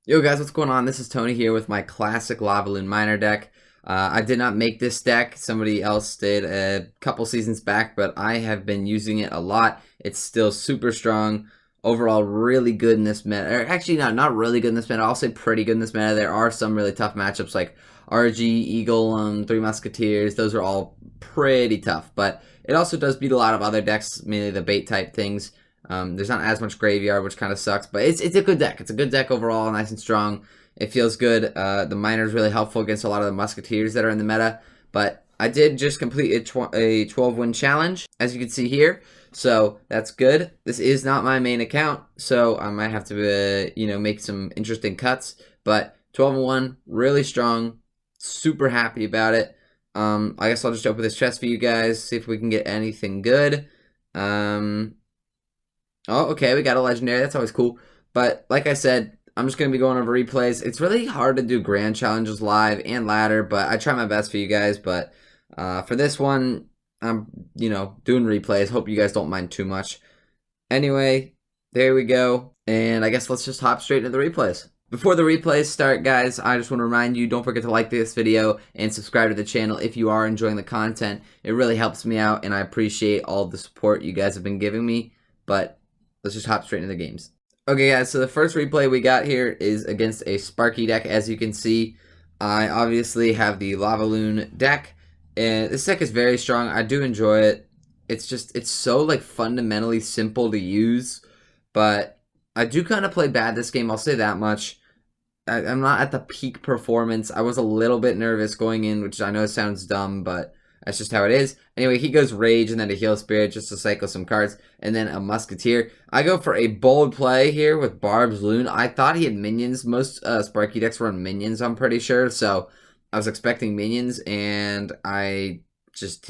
Yo guys, what's going on? This is Tony here with my classic Lavaloon miner deck. I did not make this deck. Somebody else did a couple seasons back, but I have been using it a lot. It's still super strong. Overall, really good in this meta. Or actually, not really good in this meta. I'll say pretty good in this meta. There are some really tough matchups like RG, Eagle, Three Musketeers. Those are all pretty tough, but it also does beat a lot of other decks, mainly the bait type things. There's not as much graveyard, which kind of sucks, but it's a good deck. It's a good deck overall, nice and strong. It feels good. The miner is really helpful against a lot of the musketeers that are in the meta, but I did just complete a 12-win challenge, as you can see here, so that's good. This is not my main account, so I might have to, make some interesting cuts, but 12-1, really strong, super happy about it. I guess I'll just open this chest for you guys, see if we can get anything good. Oh, okay, we got a legendary. That's always cool. But like I said, I'm just going to be going over replays. It's really hard to do grand challenges live and ladder, but I try my best for you guys. But for this one, I'm, doing replays. Hope you guys don't mind too much. Anyway, there we go. And I guess let's just hop straight into the replays. Before the replays start, guys, I just want to remind you, don't forget to like this video and subscribe to the channel if you are enjoying the content. It really helps me out, and I appreciate all the support you guys have been giving me. But let's just hop straight into the games. Okay, guys, so the first replay we got here is against a Sparky deck. As you can see, I obviously have the Lavaloon deck, and this deck is very strong. I do enjoy it. It's so, like, fundamentally simple to use, but I do kind of play bad this game, I'll say that much. I'm not at the peak performance. I was a little bit nervous going in, which I know sounds dumb, but that's just how it is. Anyway, he goes Rage and then a Heal Spirit just to cycle some cards. And then a Musketeer. I go for a bold play here with Barb's Loon. I thought he had minions. Most Sparky decks run minions, I'm pretty sure. So I was expecting minions, and he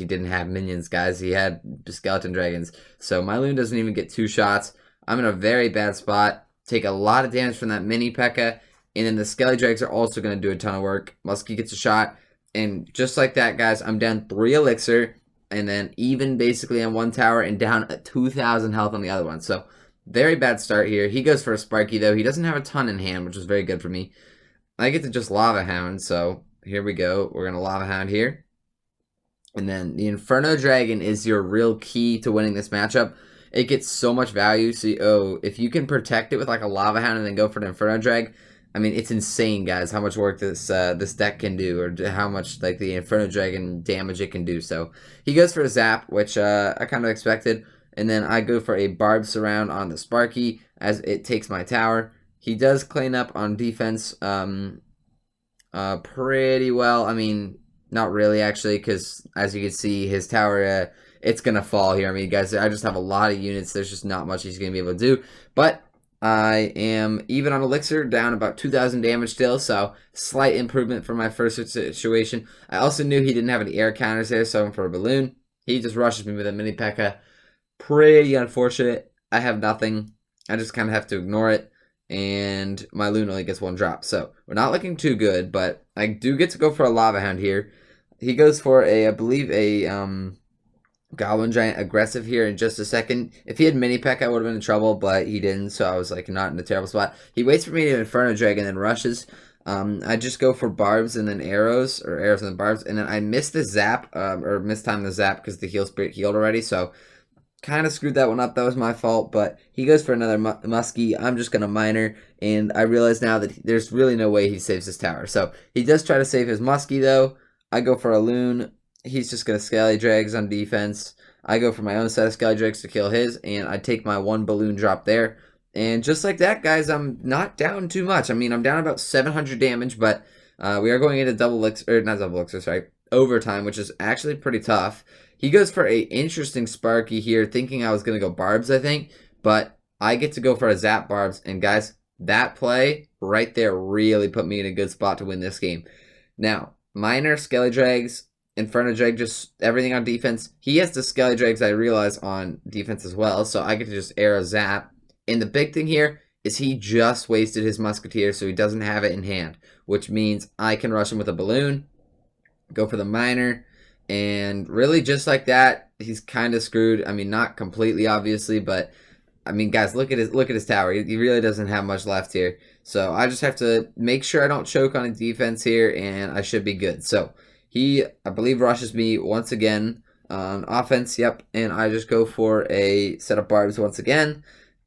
didn't have minions, guys. He had Skeleton Dragons. So my Loon doesn't even get 2 shots. I'm in a very bad spot. Take a lot of damage from that mini P.E.K.K.A. And then the Skelly Drags are also going to do a ton of work. Muskie gets a shot. And just like that, guys, I'm down 3 elixir, and then even basically on 1 tower and down 2,000 health on the other one. So very bad start here. He goes for a Sparky, though. He doesn't have a ton in hand, which is very good for me. I get to just Lava Hound, so here we go. We're going to Lava Hound here. And then the Inferno Dragon is your real key to winning this matchup. It gets so much value. So, if you can protect it with like a Lava Hound and then go for an Inferno Drag, I mean, it's insane, guys, how much work this deck can do, or how much, like, the Inferno Dragon damage it can do. So, he goes for a Zap, which I kind of expected, and then I go for a Barb Surround on the Sparky, as it takes my tower. He does clean up on defense pretty well. I mean, not really, actually, because, as you can see, his tower, it's going to fall here. I mean, guys, I just have a lot of units. There's just not much he's going to be able to do, but I am even on elixir, down about 2,000 damage still, so slight improvement from my first situation. I also knew he didn't have any air counters there, so I'm for a balloon. He just rushes me with a mini P.E.K.K.A. Pretty unfortunate. I have nothing. I just kind of have to ignore it, and my loon only gets 1 drop. So we're not looking too good, but I do get to go for a Lava Hound here. He goes for I believe a Goblin Giant aggressive here in just a second. If he had mini P.E.K.K.A, I would have been in trouble, but he didn't, so I was like not in a terrible spot. He waits for me to Inferno Dragon and then rushes. I just go for barbs and then arrows, or arrows and then barbs, and then I missed the zap, or mistime the zap because the Heal Spirit healed already, so kind of screwed that one up. That was my fault, but he goes for another Muskie. I'm just going to miner, and I realize now that there's really no way he saves his tower. So he does try to save his Muskie, though. I go for a Loon. He's just going to Skelly Drags on defense. I go for my own set of Skelly Drags to kill his, and I take my 1 balloon drop there. And just like that, guys, I'm not down too much. I mean, I'm down about 700 damage, but we are going into overtime, which is actually pretty tough. He goes for a interesting Sparky here, thinking I was going to go Barbs, I think, but I get to go for a Zap Barbs, and guys, that play right there really put me in a good spot to win this game. Now, Miner, Skelly Drags, Inferno Drag, just everything on defense. He has the Skelly Drags, I realize, on defense as well, so I get to just arrow Zap. And the big thing here is he just wasted his Musketeer, so he doesn't have it in hand, which means I can rush him with a balloon, go for the Miner, and really just like that, he's kind of screwed. I mean, not completely, obviously, but I mean, guys, look at his tower. He really doesn't have much left here. So I just have to make sure I don't choke on a defense here, and I should be good. So he, I believe, rushes me once again on offense. Yep, and I just go for a set of barbs once again.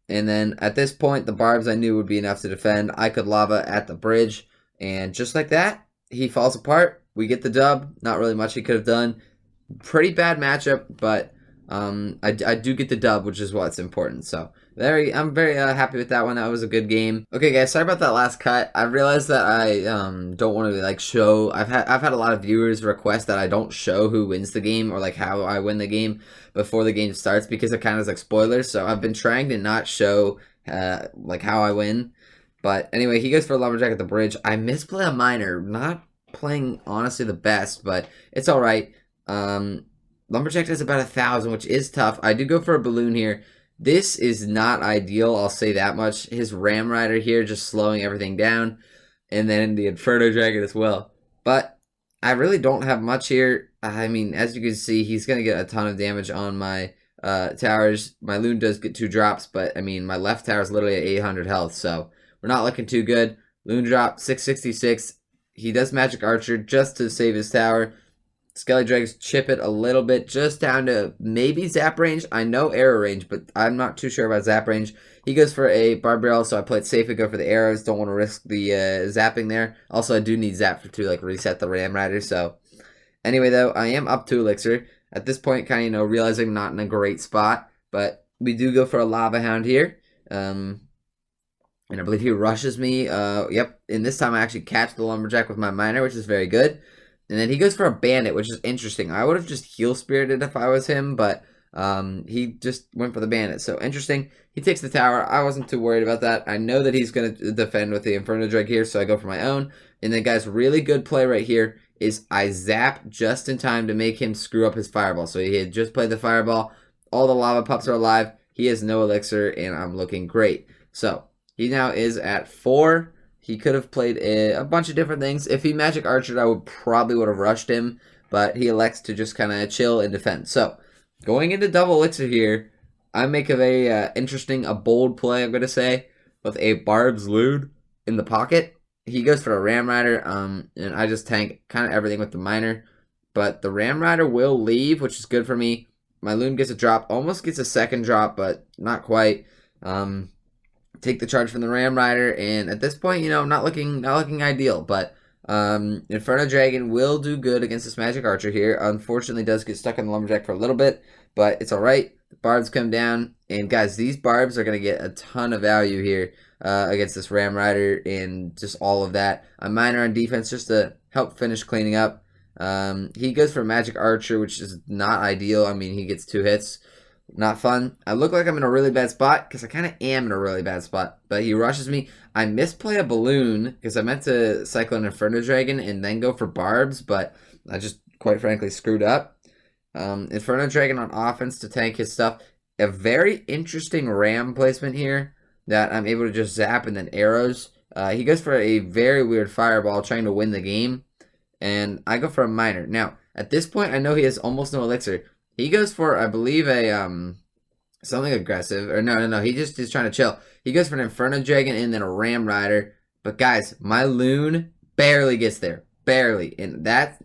And then at this point, the barbs I knew would be enough to defend. I could lava at the bridge, and just like that, he falls apart. We get the dub. Not really much he could have done. Pretty bad matchup, but I do get the dub, which is what's important. So I'm very happy with that one. That was a good game. Okay, guys, sorry about that last cut. I realized that I don't want to like show. I've had a lot of viewers request that I don't show who wins the game or like how I win the game before the game starts because it kind of is like spoilers. So I've been trying to not show like how I win. But anyway, he goes for a Lumberjack at the bridge. I misplay a miner. Not playing honestly the best, but it's all right. Lumberjack does about 1,000, which is tough. I do go for a balloon here. This is not ideal, I'll say that much. His Ram Rider here just slowing everything down. And then the Inferno Dragon as well. But I really don't have much here. I mean, as you can see, he's going to get a ton of damage on my towers. My Loon does get 2 drops, but I mean, my left tower is literally at 800 health. So we're not looking too good. Loon drop, 666. He does Magic Archer just to save his tower. Skelly Dregs chip it a little bit, just down to maybe zap range. I know arrow range, but I'm not too sure about zap range. He goes for a Barbarella, so I play it safe and go for the arrows. Don't want to risk the zapping there. Also, I do need zap to like reset the Ram Rider. So anyway, though, I am up 2 elixir. At this point, kind of, realizing I'm not in a great spot. But we do go for a Lava Hound here. And I believe he rushes me. Yep, and this time I actually catch the Lumberjack with my Miner, which is very good. And then he goes for a Bandit, which is interesting. I would have just heal spirited if I was him, but he just went for the Bandit. So interesting. He takes the tower. I wasn't too worried about that. I know that he's going to defend with the Inferno Drag here, so I go for my own. And then, guys, really good play right here is I zap just in time to make him screw up his Fireball. So he had just played the Fireball. All the Lava Pups are alive. He has no elixir, and I'm looking great. So he now is at 4. He could have played a bunch of different things. If he Magic Archered, I probably would have rushed him, but he elects to just kind of chill and defend. So, going into double elixir here, I make a very interesting, a bold play, I'm going to say, with a Barb's Loon in the pocket. He goes for a Ram Rider, and I just tank kind of everything with the Miner. But the Ram Rider will leave, which is good for me. My Loon gets a drop, almost gets a second drop, but not quite. Take the charge from the Ram Rider, and at this point, not looking ideal, but Inferno Dragon will do good against this Magic Archer here. Unfortunately, does get stuck on the Lumberjack for a little bit, but it's all right. The barbs come down, and guys, these barbs are going to get a ton of value here against this Ram Rider and just all of that. A Miner on defense just to help finish cleaning up. He goes for Magic Archer, which is not ideal. I mean, he gets 2 hits. Not fun. I look like I'm in a really bad spot because I kind of am in a really bad spot. But he rushes me. I misplay a balloon because I meant to cycle an Inferno Dragon and then go for barbs, but I just quite frankly screwed up. Inferno Dragon on offense to tank his stuff. A very interesting ram placement here that I'm able to just zap and then arrows. He goes for a very weird fireball trying to win the game. And I go for a Miner. Now, at this point, I know he has almost no elixir. He goes for, I believe, a something aggressive. Or no. He just is trying to chill. He goes for an Inferno Dragon and then a Ram Rider. But guys, my Loon barely gets there. Barely. And that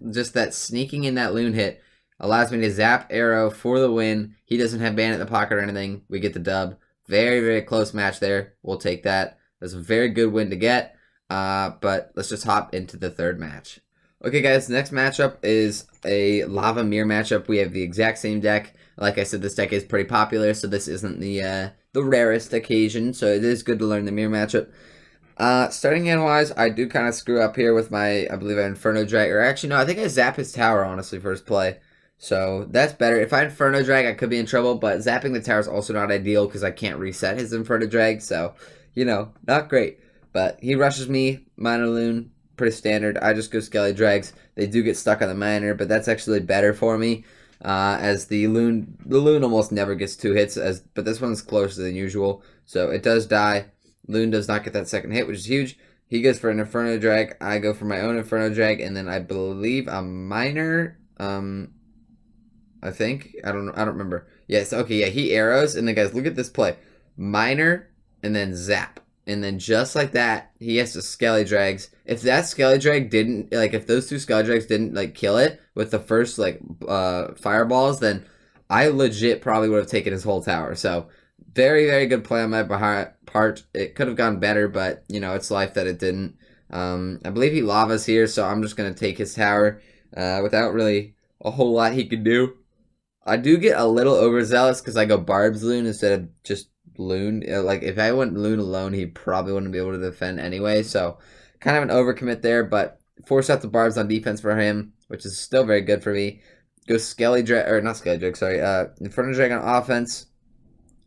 sneaking in that Loon hit allows me to zap arrow for the win. He doesn't have Bandit in the pocket or anything. We get the dub. Very, very close match there. We'll take that. That's a very good win to get. But let's just hop into the third match. Okay, guys, next matchup is a Lava Mirror matchup. We have the exact same deck. Like I said, this deck is pretty popular, so this isn't the rarest occasion, so it is good to learn the Mirror matchup. Starting in-wise, I do kind of screw up here with my, I believe, Inferno Drag. Or actually, no, I think I zap his tower, honestly, first play. So that's better. If I Inferno Drag, I could be in trouble, but zapping the tower is also not ideal because I can't reset his Inferno Drag, so, not great. But he rushes me, Miner Loon. Pretty standard. I just go Skelly Drags. They do get stuck on the Miner, but that's actually better for me. As the Loon almost never gets 2 hits, but this one's closer than usual. So it does die. Loon does not get that second hit, which is huge. He goes for an Inferno Drag. I go for my own Inferno Drag, and then I believe a Miner. I think. I don't remember. Yes, okay, yeah, he arrows, and then guys, look at this play. Miner, and then Zap. And then just like that, he has to Skelly Drags. If that Skelly Drag didn't, like, if those two Skelly Drags didn't, like, kill it with the first, like, fireballs, then I legit probably would have taken his whole tower. So, very, very good play on my part. It could have gone better, but, you know, it's life that it didn't. I believe he lavas here, so I'm just going to take his tower without really a whole lot he could do. I do get a little overzealous because I go Barb's Loon instead of just Loon. Like, if I went Loon alone, he probably wouldn't be able to defend anyway. So, kind of an overcommit there, but force out the Barbs on defense for him, which is still very good for me. Go Skelly Drag, or not Skelly Drag, sorry, Inferno Drag on offense.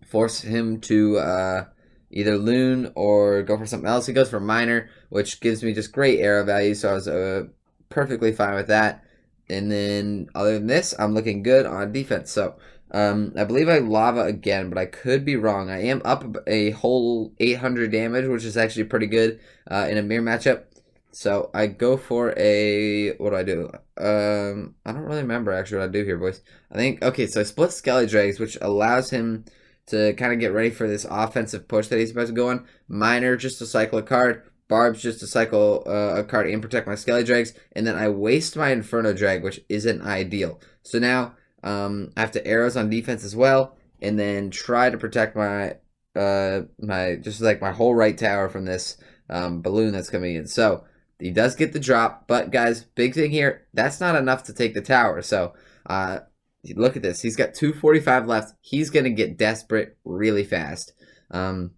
Force him to either Loon or go for something else. He goes for Miner, which gives me just great arrow value, so I was perfectly fine with that. And then, other than this, I'm looking good on defense. So, I believe I lava again, but I could be wrong. I am up a whole 800 damage, which is actually pretty good in a mirror matchup. So, I go for a... What do I do? I don't really remember, actually, what I do here, boys. I think... Okay, so I split Skelly Drags, which allows him to kind of get ready for this offensive push that he's about to go on. Miner, just to cycle a card. Barbs just to cycle a card and protect my Skelly Drags, and then I waste my Inferno Drag, which isn't ideal. So now I have to arrows on defense as well, and then try to protect my just like my whole right tower from this balloon that's coming in. So he does get the drop, but guys, big thing here, that's not enough to take the tower. So look at this, he's got 245 left. He's gonna get desperate really fast, and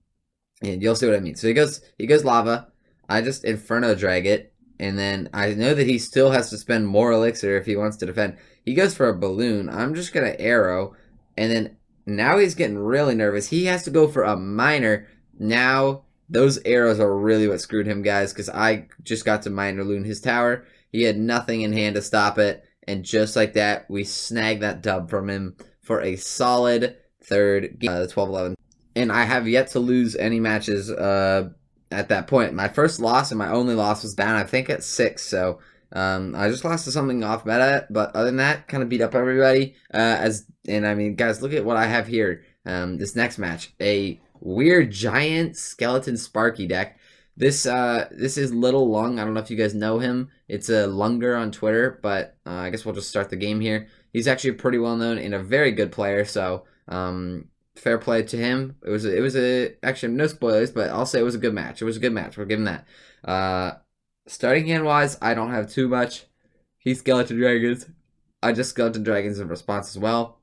you'll see what I mean. So he goes lava. I just Inferno Drag it, and then I know that he still has to spend more elixir if he wants to defend. He goes for a balloon. I'm just going to arrow, and then now he's getting really nervous. He has to go for a Miner. Now, those arrows are really what screwed him, guys, because I just got to Miner Loon his tower. He had nothing in hand to stop it, and just like that, we snagged that dub from him for a solid third game, 12-11. And I have yet to lose any matches at that point. My first loss and my only loss was down, I think, at 6. So I just lost to something off meta. But other than that, kind of beat up everybody. And I mean, guys, look at what I have here. This next match, a weird giant skeleton Sparky deck. This is Little Lung. I don't know if you guys know him. It's a Lunger on Twitter, but I guess we'll just start the game here. He's actually pretty well known and a very good player. So fair play to him. It was actually no spoilers, but I'll say it was a good match. It was a good match. We'll give him that. Starting hand wise, I don't have too much. He's Skeleton Dragons. I just Skeleton Dragons in response as well.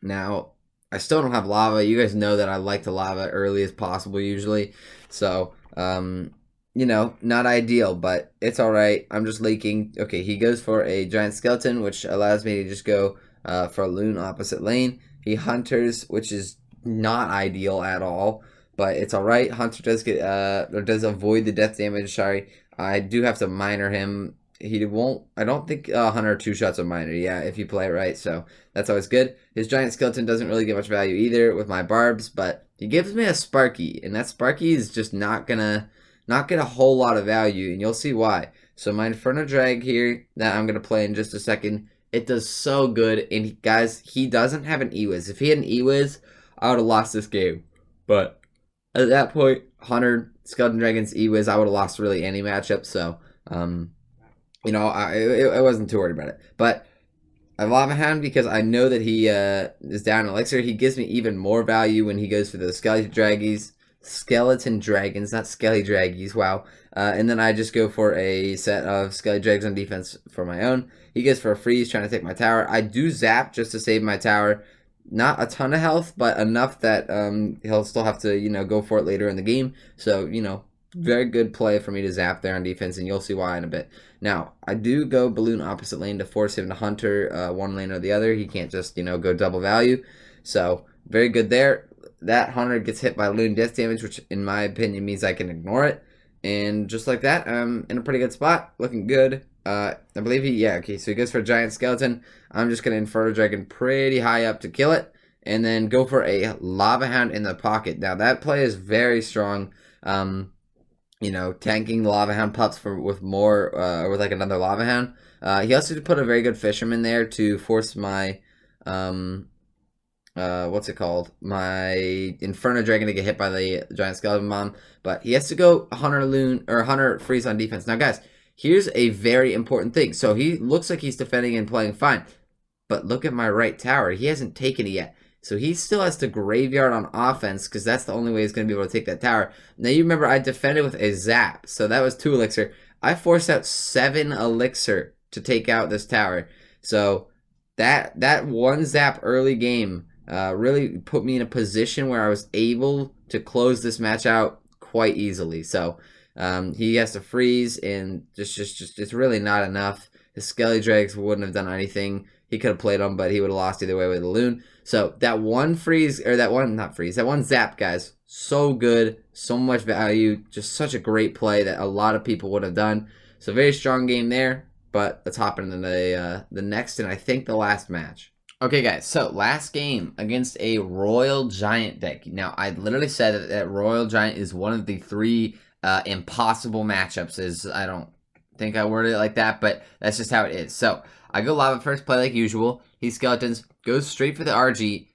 Now, I still don't have lava. You guys know that I like to lava early as possible usually. So, you know, not ideal, but it's alright. I'm just leaking. Okay, he goes for a giant skeleton, which allows me to just go for a loon opposite lane. He hunters, which is not ideal at all, but it's alright. Hunter does get or does avoid the death damage. Sorry, I do have to miner him. He won't. I don't think Hunter 2-shots a miner. Yeah, if you play it right, so that's always good. His giant skeleton doesn't really get much value either with my barbs, but he gives me a Sparky, and that Sparky is just not gonna get a whole lot of value, and you'll see why. So my Inferno Drag here that I'm gonna play in just a second. It does so good, and guys, he doesn't have an E-Wiz. If he had an E-Wiz, I would have lost this game. But at that point, Hunter, Skeleton Dragons, E-Wiz, I would have lost really any matchup. So, you know, I wasn't too worried about it. But I lava hound because I know that he is down in elixir. He gives me even more value when he goes for the Skeleton Dragons, not Skelly Draggies, wow. And then I just go for a set of Skelly Drags on defense for my own. He goes for a freeze, trying to take my tower. I do zap just to save my tower. Not a ton of health, but enough that he'll still have to, you know, go for it later in the game. So, you know, very good play for me to zap there on defense, and you'll see why in a bit. Now, I do go balloon opposite lane to force him to hunter one lane or the other. He can't just, you know, go double value. So, very good there. That hunter gets hit by loon death damage, which in my opinion means I can ignore it. And just like that, I'm in a pretty good spot. Looking good. I believe so he goes for a giant skeleton. I'm just going to Inferno Dragon pretty high up to kill it. And then go for a Lava Hound in the pocket. Now, that play is very strong. You know, tanking the Lava Hound pups with like another Lava Hound. He also put a very good Fisherman there to force my... what's it called? My Inferno Dragon to get hit by the Giant Skeleton Bomb. But he has to go Hunter Loon or Hunter Freeze on defense. Now, guys, here's a very important thing. So he looks like he's defending and playing fine. But look at my right tower. He hasn't taken it yet. So he still has to graveyard on offense because that's the only way he's going to be able to take that tower. Now, you remember I defended with a zap. So that was 2 elixir. I forced out 7 elixir to take out this tower. So that one zap early game really put me in a position where I was able to close this match out quite easily. So he has to freeze, and just it's really not enough. His Skelly Dregs wouldn't have done anything. He could have played them, but he would have lost either way with a Loon. So that one freeze, or that one zap, guys, so good, so much value, just such a great play that a lot of people would have done. So very strong game there, but let's hop into the next and I think the last match. Okay, guys, so last game against a Royal Giant deck. Now, I literally said that Royal Giant is one of the 3 impossible matchups. I don't think I worded it like that, but that's just how it is. So I go Lava first, play like usual. He skeletons, goes straight for the RG.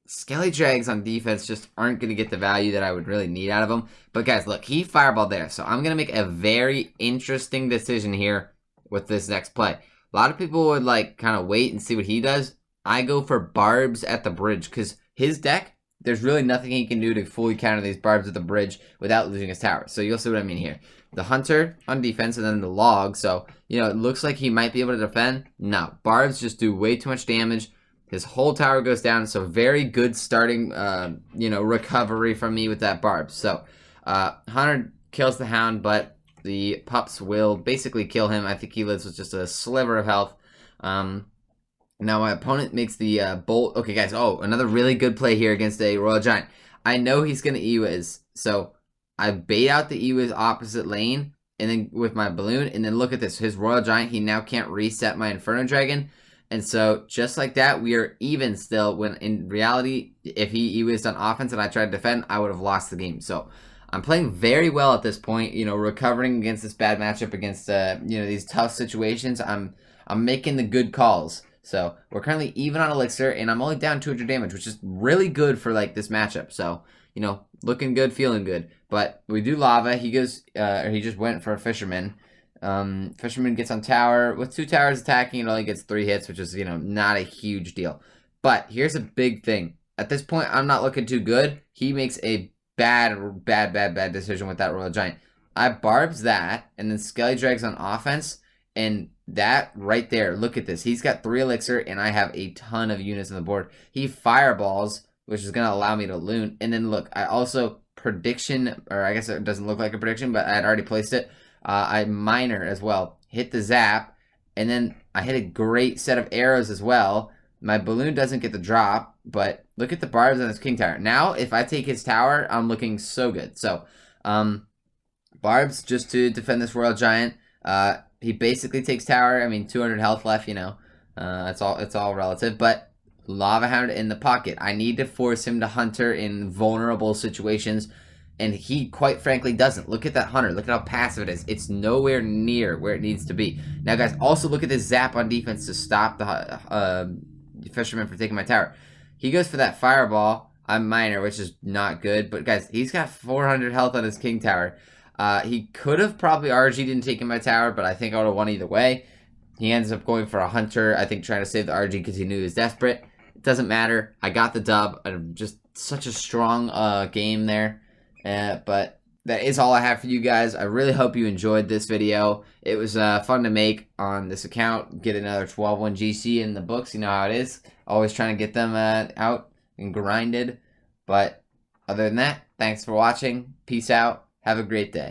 Skelly Drags on defense just aren't going to get the value that I would really need out of them. But guys, look, he fireballed there. So I'm going to make a very interesting decision here with this next play. A lot of people would like kind of wait and see what he does. I go for barbs at the bridge because his deck, there's really nothing he can do to fully counter these barbs at the bridge without losing his tower. So you'll see what I mean here. The Hunter on defense and then the Log. So, you know, it looks like he might be able to defend. No, barbs just do way too much damage. His whole tower goes down. So very good starting, you know, recovery from me with that barb. So Hunter kills the Hound, but the pups will basically kill him. I think he lives with just a sliver of health. Now my opponent makes the bolt. Okay, guys. Oh, another really good play here against a Royal Giant. I know he's going to Ewiz, so I bait out the Ewiz opposite lane, and then with my balloon, and then look at this. His Royal Giant, he now can't reset my Inferno Dragon, and so just like that, we are even still. When in reality, if he Ewiz on offense and I tried to defend, I would have lost the game. So I'm playing very well at this point. You know, recovering against this bad matchup against you know, these tough situations. I'm making the good calls. So we're currently even on elixir, and I'm only down 200 damage, which is really good for like this matchup. So, you know, looking good, feeling good. But we do lava. He goes, or he just went for a fisherman. Fisherman gets on tower. With 2 towers attacking, it only gets 3 hits, which is, you know, not a huge deal. But here's a big thing. At this point, I'm not looking too good. He makes a bad decision with that Royal Giant. I barbs that, and then Skelly Drags on offense, and that right there, look at this. He's got 3 elixir, and I have a ton of units on the board. He fireballs, which is going to allow me to loon. And then look, I also prediction, or I guess it doesn't look like a prediction, but I had already placed it. I miner as well. Hit the zap, and then I hit a great set of arrows as well. My balloon doesn't get the drop, but look at the barbs on this king tower. Now, if I take his tower, I'm looking so good. So, barbs just to defend this Royal Giant. He basically takes tower. I mean, 200 health left, you know. It's all relative. But Lava Hound in the pocket. I need to force him to Hunter in vulnerable situations. And he, quite frankly, doesn't. Look at that Hunter. Look at how passive it is. It's nowhere near where it needs to be. Now, guys, also look at this zap on defense to stop the Fisherman from taking my tower. He goes for that Fireball. I'm Miner, which is not good. But, guys, he's got 400 health on his King Tower. He could have probably RG'd and taken my tower, but I think I would have won either way. He ends up going for a Hunter, I think trying to save the RG because he knew he was desperate. It doesn't matter. I got the dub. Just such a strong game there. But that is all I have for you guys. I really hope you enjoyed this video. It was fun to make on this account. Get another 12-1 GC in the books. You know how it is. Always trying to get them out and grinded. But other than that, thanks for watching. Peace out. Have a great day.